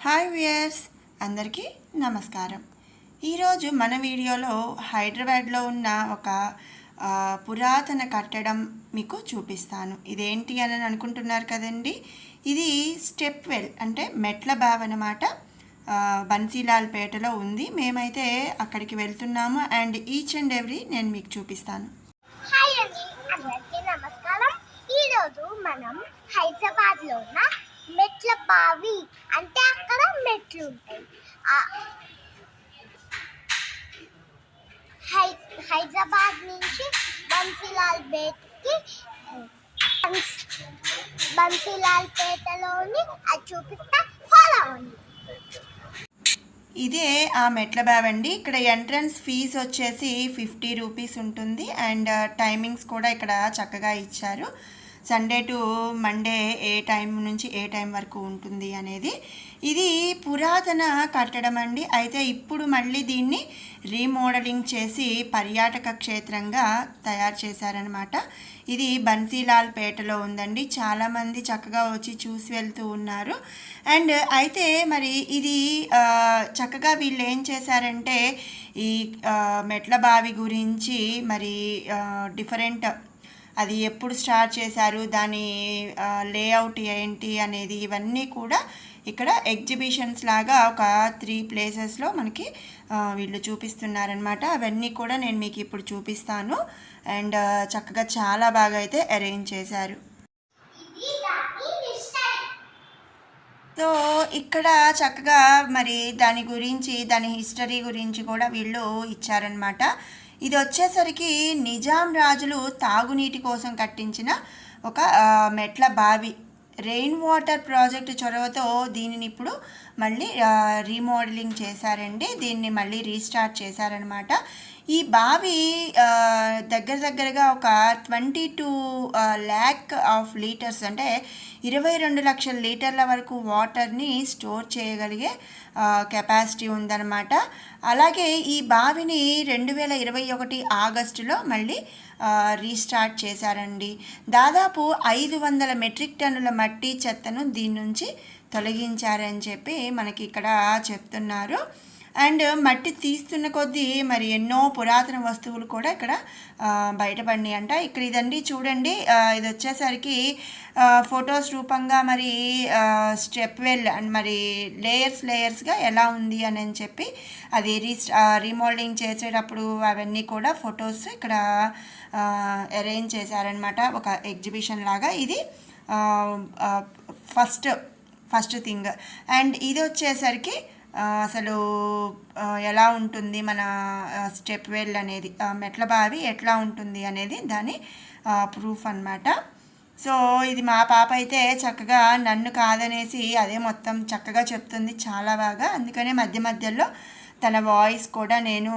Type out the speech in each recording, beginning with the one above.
Hi viewers, అందరికీ నమస్కారం. ఈరోజు మన వీడియోలో హైదరాబాద్లో ఉన్న ఒక పురాతన కట్టడం మీకు చూపిస్తాను. ఇదేంటి అని అనుకుంటున్నారు కదండి. ఇది స్టెప్ వెల్ అంటే మెట్ల బావి అన్నమాట. బన్సీలాల్ పేటలో ఉంది. మేమైతే అక్కడికి వెళ్తున్నాము అండ్ ఈచ్ అండ్ ఎవ్రీ నేను మీకు చూపిస్తాను. హాయ్ అండి, అందరికీ నమస్కారం. ఈరోజు మనం హైదరాబాద్లో ఉన్న మెట్ల బావి అంటే అక్కడ మెట్లు ఉంటాయి. హైదరాబాద్ నుంచి బన్సీలాల్ పేటలోని అది చూపిస్తా, ఫాలో అవ్వండి. ఇదే ఆ మెట్ల బావి అండి. ఇక్కడ ఎంట్రన్స్ ఫీజు వచ్చేసి 50 రూపీస్ ఉంటుంది అండ్ టైమింగ్స్ కూడా ఇక్కడ చక్కగా ఇచ్చారు. Sunday to Monday A time నుంచి ఏ టైం వరకు ఉంటుంది అనేది. ఇది పురాతన కట్టడం అండి. అయితే ఇప్పుడు మళ్ళీ దీన్ని రీమోడలింగ్ చేసి పర్యాటక క్షేత్రంగా తయారు చేశారనమాట. ఇది బన్సీలాల్ పేటలో ఉందండి. చాలామంది చక్కగా వచ్చి చూసి వెళ్తూ ఉన్నారు. అండ్ అయితే మరి ఇది చక్కగా వీళ్ళు ఏం చేశారంటే ఈ మెట్ల బావి గురించి మరి డిఫరెంట్ అది ఎప్పుడు స్టార్ట్ చేశారు, దాని లేఅవుట్ ఏంటి అనేది ఇవన్నీ కూడా ఇక్కడ ఎగ్జిబిషన్స్ లాగా ఒక 3 ప్లేసెస్లో మనకి వీళ్ళు చూపిస్తున్నారనమాట. అవన్నీ కూడా నేను మీకు ఇప్పుడు చూపిస్తాను. అండ్ చక్కగా చాలా బాగా అయితే అరేంజ్ చేశారు. సో ఇక్కడ చక్కగా మరి దాని గురించి, దాని హిస్టరీ గురించి కూడా వీళ్ళు ఇచ్చారనమాట. ఇది వచ్చేసరికి నిజాం రాజులు తాగునీటి కోసం కట్టించిన ఒక మెట్ల బావి. రెయిన్ వాటర్ ప్రాజెక్టు చొరవతో దీనిని ఇప్పుడు మళ్ళీ రీమోడలింగ్ చేశారండి. దీన్ని మళ్ళీ రీస్టార్ట్ చేశారనమాట. ఈ బావి దగ్గరగా ఒక 22 lakh ఆఫ్ లీటర్స్ అంటే 22 లక్షల లీటర్ల వరకు వాటర్ని స్టోర్ చేయగలిగే కెపాసిటీ ఉందన్నమాట. అలాగే ఈ బావిని 2021 ఆగస్టులో మళ్ళీ రీస్టార్ట్ చేశారండి. దాదాపు 500 మెట్రిక్ టన్నుల మట్టి చెత్తను దీని నుంచి తొలగించారని చెప్పి మనకి ఇక్కడ చెప్తున్నారు. అండ్ మట్టి తీస్తున్న కొద్దీ మరి ఎన్నో పురాతన వస్తువులు కూడా ఇక్కడ బయటపడినాయి అంట. ఇక్కడ ఇదండి చూడండి, ఇది వచ్చేసరికి ఫొటోస్ రూపంగా మరి స్టెప్ వెల్ అండ్ మరి లేయర్స్గా ఎలా ఉంది అని చెప్పి అది రీమోల్డింగ్ చేసేటప్పుడు అవన్నీ కూడా ఫొటోస్ ఇక్కడ అరేంజ్ చేశారనమాట, ఒక ఎగ్జిబిషన్ లాగా. ఇది ఫస్ట్ థింగ్. అండ్ ఇది వచ్చేసరికి అసలు ఎలా ఉంటుంది మన స్టెప్ వెల్ అనేది, మెట్ల బావి ఎట్లా ఉంటుంది అనేది దాని ప్రూఫ్ అన్నమాట. సో ఇది మా పాప అయితే చక్కగా నన్ను కాదనేసి అదే మొత్తం చక్కగా చెప్తుంది, చాలా బాగా. అందుకనే మధ్యలో తన వాయిస్ కూడా నేను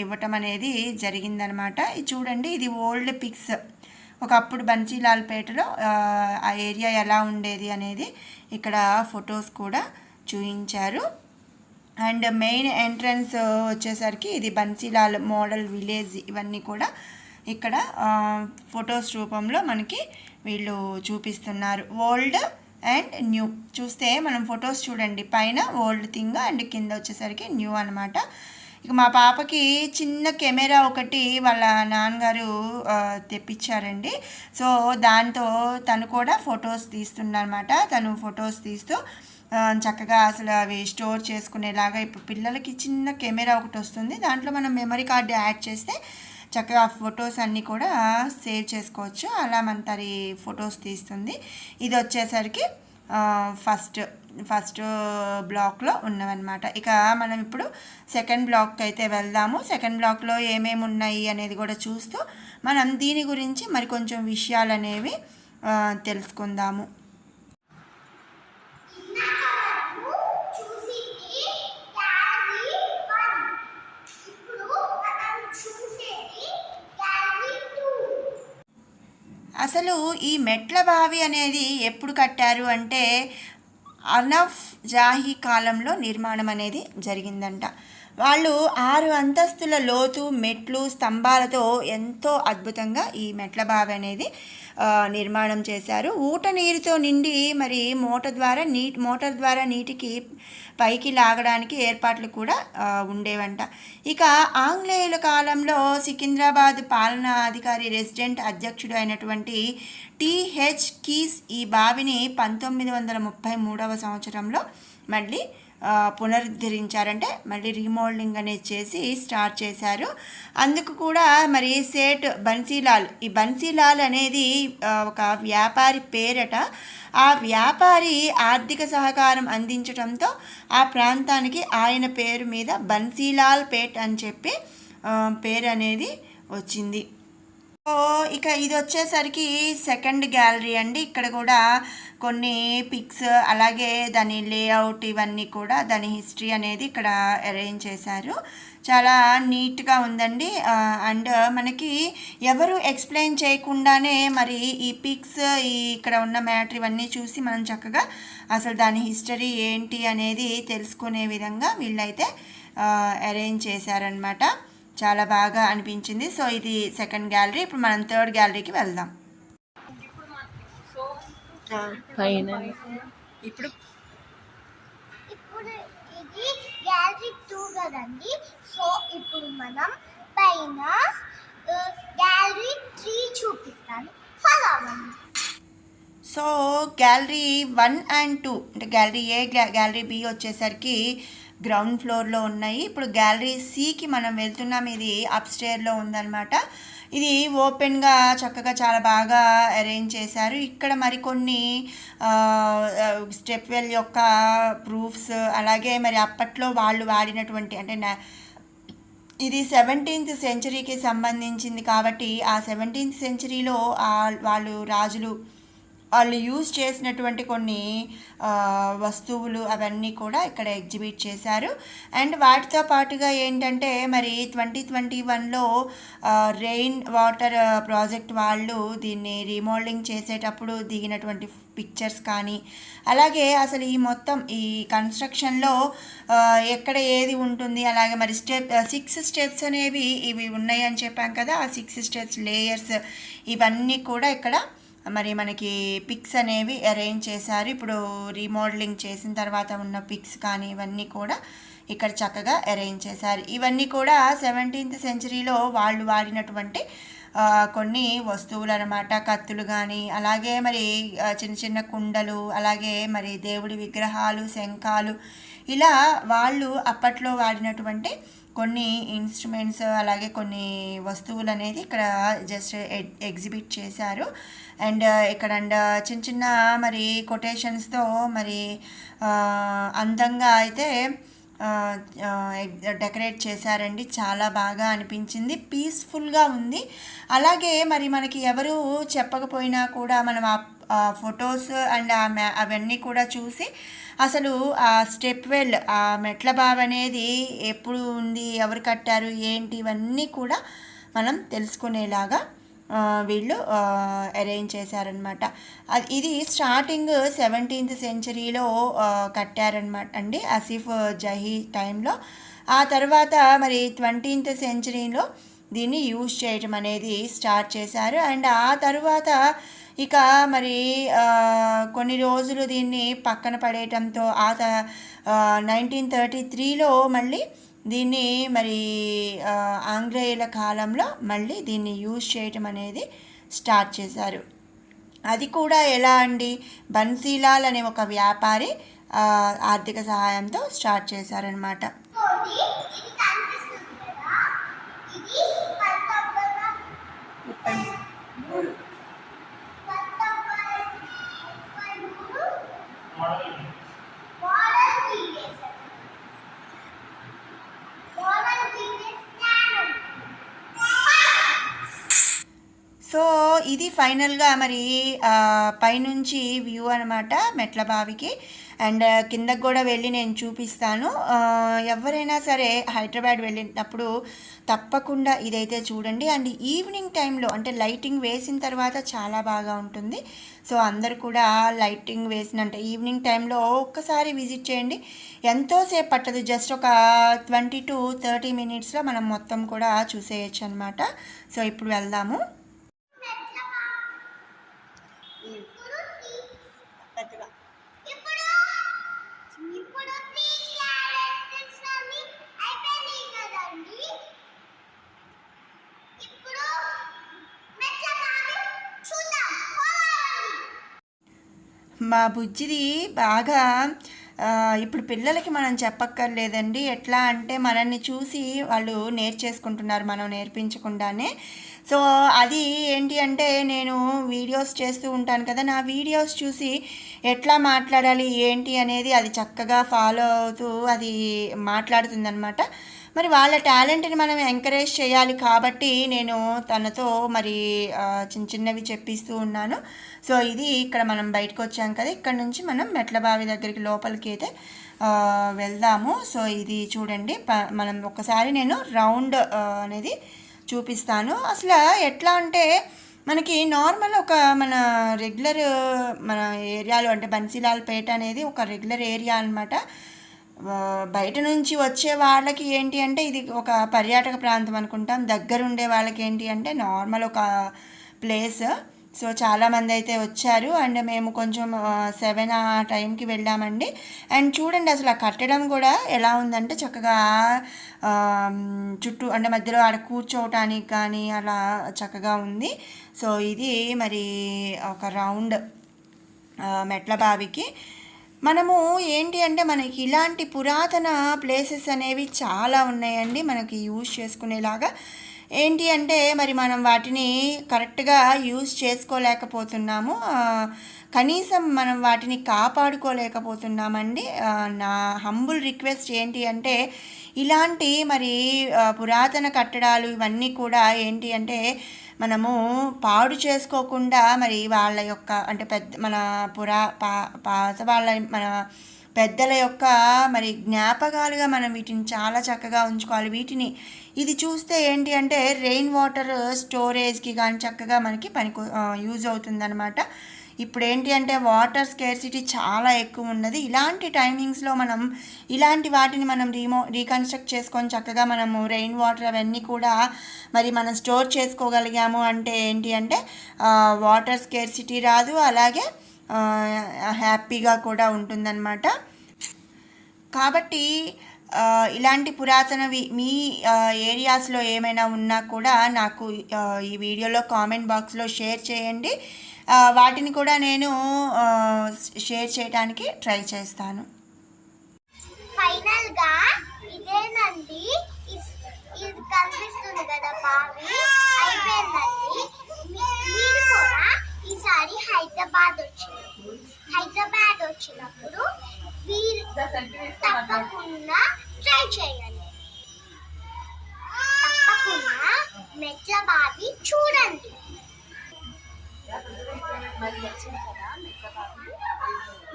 ఇవ్వటం అనేది జరిగిందనమాట. ఇది చూడండి, ఇది ఓల్డ్ పిక్స్. ఒకప్పుడు బన్సీలాల్ పేటలో ఆ ఏరియా ఎలా ఉండేది అనేది ఇక్కడ ఫొటోస్ కూడా చూపించారు. అండ్ మెయిన్ ఎంట్రన్స్ వచ్చేసరికి ఇది బన్సీలాల్ మోడల్ విలేజ్. ఇవన్నీ కూడా ఇక్కడ ఫొటోస్ రూపంలో మనకి వీళ్ళు చూపిస్తున్నారు. ఓల్డ్ అండ్ న్యూ చూస్తే మనం ఫొటోస్ చూడండి, పైన ఓల్డ్ థింగ్ అండ్ కింద వచ్చేసరికి న్యూ అనమాట. ఇక మా పాపకి చిన్న కెమెరా ఒకటి వాళ్ళ నాన్నగారు తెప్పించారండి. సో దాంతో తను కూడా ఫొటోస్ తీస్తుందన్నమాట. తను ఫొటోస్ తీస్తూ చక్కగా అసలు అవి స్టోర్ చేసుకునేలాగా, ఇప్పుడు పిల్లలకి చిన్న కెమెరా ఒకటి వస్తుంది, దాంట్లో మనం మెమరీ కార్డు యాడ్ చేస్తే చక్కగా ఫొటోస్ అన్నీ కూడా సేవ్ చేసుకోవచ్చు. అలా మన తరి ఫొటోస్ తీస్తుంది. ఇది వచ్చేసరికి ఫస్ట్ బ్లాక్లో ఉన్నవన్నమాట. ఇక మనం ఇప్పుడు సెకండ్ బ్లాక్కి అయితే వెళ్దాము. సెకండ్ బ్లాక్లో ఏమేమి ఉన్నాయి అనేది కూడా చూస్తూ మనం దీని గురించి మరి కొంచెం విషయాలు అనేవి తెలుసుకుందాము. అసలు ఈ మెట్ల బావి అనేది ఎప్పుడు కట్టారు అంటే అనఫ్ జాహీ కాలంలో నిర్మాణం అనేది జరిగిందంట. వాళ్ళు 6 అంతస్తుల లోతు మెట్లు స్తంభాలతో ఎంతో అద్భుతంగా ఈ మెట్ల బావి అనేది నిర్మాణం చేశారు. ఊట నీరుతో నిండి మరి మోటార్ ద్వారా నీటికి పైకి లాగడానికి ఏర్పాట్లు కూడా ఉండేవంట. ఇక ఆంగ్లేయుల కాలంలో సికింద్రాబాద్ పాలనా అధికారి రెసిడెంట్ అధ్యక్షుడు అయినటువంటి టిహెచ్ కీస్ ఈ బావిని 1933వ సంవత్సరంలో మళ్ళీ పునరుద్ధరించారంటే మళ్ళీ రీమోల్డింగ్ అనేది చేసి స్టార్ట్ చేశారు. అందుకు కూడా మరి సేట్ బన్సీలాల్, ఈ బన్సీలాల్ అనేది ఒక వ్యాపారి పేరట. ఆ వ్యాపారి ఆర్థిక సహకారం అందించడంతో ఆ ప్రాంతానికి ఆయన పేరు మీద బన్సీలాల్ పేట్ అని చెప్పి పేరు అనేది వచ్చింది. ఇక ఇది వచ్చేసరికి సెకండ్ గ్యాలరీ అండి. ఇక్కడ కూడా కొన్ని పిక్స్, అలాగే దాని లేఅవుట్, ఇవన్నీ కూడా దాని హిస్టరీ అనేది ఇక్కడ అరేంజ్ చేశారు. చాలా నీట్గా ఉందండి. అండ్ మనకి ఎవరు ఎక్స్ప్లెయిన్ చేయకుండానే మరి ఈ పిక్స్, ఇక్కడ ఉన్న మ్యాటర్ ఇవన్నీ చూసి మనం చక్కగా అసలు దాని హిస్టరీ ఏంటి అనేది తెలుసుకునే విధంగా వీళ్ళైతే అరేంజ్ చేశారనమాట. చాలా బాగా అనిపించింది. సో ఇది సెకండ్ గ్యాలరీ. ఇప్పుడు మనం థర్డ్ గ్యాలరీకి వెళ్దాం. ఇప్పుడు ఇది గ్యాలరీ 2 కదండి. సో ఇప్పుడు మనం పైన గ్యాలరీ 3 చూపిస్తాను. ఫాలో అవ్వండి. సో గ్యాలరీ 1 and 2 అంటే గ్యాలరీ ఏ, గ్యాలరీ బి వచ్చేసరికి గ్రౌండ్ ఫ్లోర్లో ఉన్నాయి. ఇప్పుడు గ్యాలరీ సికి మనం వెళ్తున్నాం. ఇది అప్స్టేర్లో ఉందన్నమాట. ఇది ఓపెన్గా చక్కగా చాలా బాగా అరేంజ్ చేశారు. ఇక్కడ మరికొన్ని స్టెప్ వెల్ యొక్క ప్రూఫ్స్, అలాగే మరి అప్పట్లో వాళ్ళు వాడినటువంటి అంటే ఇది 17th సెంచరీకి సంబంధించింది కాబట్టి ఆ 17th సెంచరీలో వాళ్ళు యూజ్ చేసినటువంటి కొన్ని వస్తువులు అవన్నీ కూడా ఇక్కడ ఎగ్జిబిట్ చేశారు. అండ్ వాటితో పాటుగా ఏంటంటే మరి 2021లో రెయిన్ వాటర్ ప్రాజెక్ట్ వాళ్ళు దీన్ని రీమోల్డింగ్ చేసేటప్పుడు దిగినటువంటి పిక్చర్స్ కానీ, అలాగే అసలు ఈ మొత్తం ఈ కన్స్ట్రక్షన్లో ఎక్కడ ఏది ఉంటుంది, అలాగే మరి 6 స్టెప్స్ అనేవి ఇవి ఉన్నాయి అని చెప్పాం కదా. ఆ 6 స్టెప్స్ లేయర్స్ ఇవన్నీ కూడా ఇక్కడ మరి మనకి పిక్స్ అనేవి అరేంజ్ చేశారు. ఇప్పుడు రీమోడలింగ్ చేసిన తర్వాత ఉన్న పిక్స్ కానీ ఇవన్నీ కూడా ఇక్కడ చక్కగా అరేంజ్ చేశారు. ఇవన్నీ కూడా 17th సెంచరీలో వాళ్ళు వాడినటువంటి కొన్ని వస్తువులు అన్నమాట. కత్తులు కానీ, అలాగే మరి చిన్న చిన్న కుండలు, అలాగే మరి దేవుడి విగ్రహాలు, శంఖాలు, ఇలా వాళ్ళు అప్పట్లో వాడినటువంటి కొన్ని ఇన్స్ట్రుమెంట్స్, అలాగే కొన్ని వస్తువులు అనేది ఇక్కడ జస్ట్ ఎగ్జిబిట్ చేశారు. అండ్ ఇక్కడ చిన్న చిన్న మరి కొటేషన్స్తో మరి అందంగా అయితే డెకరేట్ చేశారండి. చాలా బాగా అనిపించింది, పీస్ఫుల్గా ఉంది. అలాగే మరి మనకి ఎవరు చెప్పకపోయినా కూడా మనం ఆ ఫొటోస్ అండ్ అవన్నీ కూడా చూసి అసలు ఆ స్టెప్ వెల్, ఆ మెట్ల బావి అనేది ఎప్పుడు ఉంది, ఎవరు కట్టారు, ఏంటి, ఇవన్నీ కూడా మనం తెలుసుకునేలాగా వీళ్ళు అరేంజ్ చేశారనమాట. ఇది స్టార్టింగ్ 17th సెంచరీలో కట్టారనమాట అండి, ఆసిఫ్ జహీ టైంలో. ఆ తర్వాత మరి 20th సెంచరీలో దీన్ని యూజ్ చేయటం అనేది స్టార్ట్ చేశారు. అండ్ ఆ తర్వాత ఇక మరి కొన్ని రోజులు దీన్ని పక్కన పడేయటంతో 1933లో మళ్ళీ దీన్ని మరి ఆంగ్లేయుల కాలంలో మళ్ళీ దీన్ని యూజ్ చేయటం అనేది స్టార్ట్ చేశారు. అది కూడా ఎలా అండి, బన్సీలాల్ అనే ఒక వ్యాపారి ఆర్థిక సహాయంతో స్టార్ట్ చేశారనమాట. సో ఇది ఫైనల్గా మరి పైనుంచి వ్యూ అనమాట మెట్ల బావికి. అండ్ కిందకు కూడా వెళ్ళి నేను చూపిస్తాను. ఎవరైనా సరే హైదరాబాద్ వెళ్ళినప్పుడు తప్పకుండా ఇదైతే చూడండి. అండ్ ఈవినింగ్ టైంలో అంటే లైటింగ్ వేసిన తర్వాత చాలా బాగా ఉంటుంది. సో అందరు కూడా లైటింగ్ వేసిన అంటే ఈవినింగ్ టైంలో ఒక్కసారి విజిట్ చేయండి. ఎంతోసేపు పట్టదు, జస్ట్ ఒక 20 to 30 minutesలో మనం మొత్తం కూడా చూసేయచ్చు అనమాట. సో ఇప్పుడు వెళ్దాము. మా బుజ్జిది బాగా ఇప్పుడు పిల్లలకి మనం చెప్పక్కర్లేదండి. ఎట్లా అంటే మనల్ని చూసి వాళ్ళు నేర్చేసుకుంటున్నారు మనం నేర్పించకుండానే. సో అది ఏంటి అంటే నేను వీడియోస్ చేస్తూ ఉంటాను కదా, నా వీడియోస్ చూసి ఎట్లా మాట్లాడాలి ఏంటి అనేది అది చక్కగా ఫాలో అవుతూ అది మాట్లాడుతుందనమాట. మరి వాళ్ళ టాలెంట్ని మనం ఎంకరేజ్ చేయాలి కాబట్టి నేను తనతో మరి చిన్న చిన్నవి చెప్పిస్తూ ఉన్నాను. సో ఇది ఇక్కడ మనం బయటకు వచ్చాం కదా, ఇక్కడ నుంచి మనం మెట్ల బావి దగ్గరికి లోపలికి అయితే వెళ్దాము. సో ఇది చూడండి, మనం ఒకసారి నేను రౌండ్ అనేది చూపిస్తాను. అసలు ఎట్లా అంటే మనకి నార్మల్ ఒక మన రెగ్యులర్ మన ఏరియాలో అంటే బన్సీలాల్పేట అనేది ఒక రెగ్యులర్ ఏరియా అనమాట. బయట నుంచి వచ్చే వాళ్ళకి ఏంటి అంటే ఇది ఒక పర్యాటక ప్రాంతం అనుకుంటాం, దగ్గరుండే వాళ్ళకి ఏంటి అంటే నార్మల్ ఒక ప్లేస్. సో చాలామంది అయితే వచ్చారు అండ్ మేము కొంచెం 7 ఆ టైంకి వెళ్ళామండి. అండ్ చూడండి అసలు ఆ కట్టడం కూడా ఎలా ఉందంటే చక్కగా చుట్టూ అంటే మధ్యలో ఆడ కూర్చోవటానికి కానీ అలా చక్కగా ఉంది. సో ఇది మరి ఒక రౌండ్ మెట్ల బావికి మనము ఏంటి అంటే మనకి ఇలాంటి పురాతన ప్లేసెస్ అనేవి చాలా ఉన్నాయండి మనకి యూజ్ చేసుకునేలాగా. ఏంటి అంటే మరి మనం వాటిని కరెక్ట్గా యూజ్ చేసుకోలేకపోతున్నాము, కనీసం మనం వాటిని కాపాడుకోలేకపోతున్నామండి. నా హంబుల్ రిక్వెస్ట్ ఏంటి అంటే ఇలాంటి మరి పురాతన కట్టడాలు ఇవన్నీ కూడా ఏంటి అంటే మనము పాడు చేసుకోకుండా మరి వాళ్ళ యొక్క అంటే మన పాత వాళ్ళ మన పెద్దల యొక్క మరి జ్ఞాపకాలుగా మనం వీటిని చాలా చక్కగా ఉంచుకోవాలి. వీటిని ఇది చూస్తే ఏంటి అంటే రెయిన్ వాటర్ స్టోరేజ్కి కానీ చక్కగా మనకి యూజ్ అవుతుందన్నమాట. ఇప్పుడు ఏంటి అంటే వాటర్ స్కేర్సిటీ చాలా ఎక్కువ ఉన్నది. ఇలాంటి టైమింగ్స్లో మనం ఇలాంటి వాటిని మనం రీకన్స్ట్రక్ట్ చేసుకొని చక్కగా మనము రెయిన్ వాటర్ అవన్నీ కూడా మరి మనం స్టోర్ చేసుకోగలిగాము అంటే ఏంటి అంటే వాటర్ స్కేర్సిటీ రాదు, అలాగే హ్యాపీగా కూడా ఉంటుందన్నమాట. కాబట్టి ఇలాంటి పురాతనవి మీ ఏరియాస్లో ఏమైనా ఉన్నా కూడా నాకు ఈ వీడియోలో కామెంట్ బాక్స్లో షేర్ చేయండి. వాటిని కూడా నేను షేర్ చేయడానికి ట్రై చేస్తాను. ఫైనల్గా ఇదేనండి, ఇది కనిపిస్తుంది కదా బావి అయిపోయిందండి. మీరు కూడా ఈసారి హైదరాబాద్ వచ్చినప్పుడు మీరు తప్పకుండా ట్రై చేయండి. తప్పకుండా మెట్ల బావి చూడండి.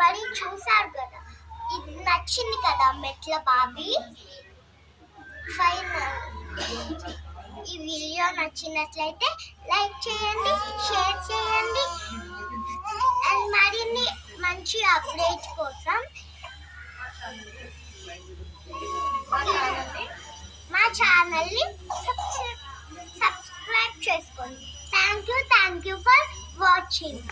మరి చూసారు కదా, ఇది నచ్చింది కదా మెట్ల బావి. ఫైనల్ ఈ వీడియో నచ్చినట్లయితే లైక్ చేయండి, షేర్ చేయండి అండ్ మరిన్ని మంచి అప్డేట్ కోసం మా ఛానల్ని సబ్స్క్రైబ్ చేసుకోండి. Thank you for watching.